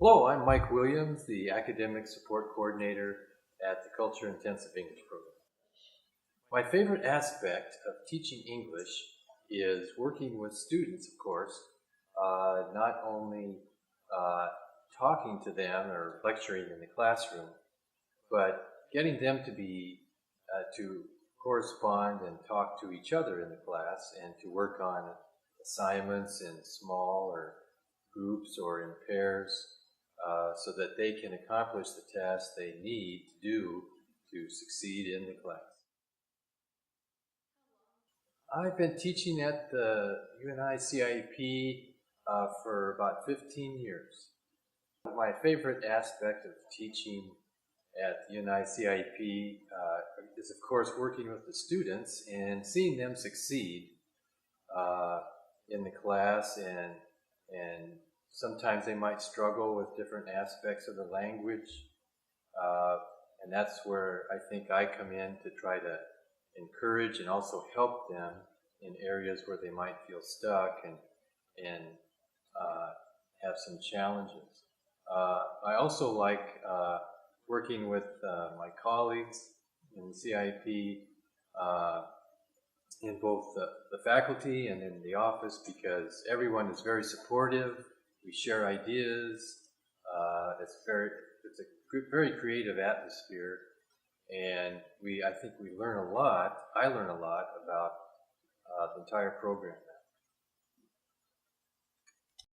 Hello, I'm Mike Williams, the Academic Support Coordinator at the Culture Intensive English Program. My favorite aspect of teaching English is working with students, of course, not only talking to them or lecturing in the classroom, but getting them to correspond and talk to each other in the class and to work on assignments in small or groups or in pairs so that they can accomplish the tasks they need to do to succeed in the class. I've been teaching at the UNI CIEP for about 15 years. My favorite aspect of teaching at the UNI CIEP is, of course, working with the students and seeing them succeed in the class, and sometimes they might struggle with different aspects of the language, and that's where I think I come in to try to encourage and also help them in areas where they might feel stuck and have some challenges. I also like working with my colleagues in the CIP in both the faculty and in the office, because everyone is very supportive. We share ideas. It's a very creative atmosphere, and I think we learn a lot. I learn a lot about the entire program.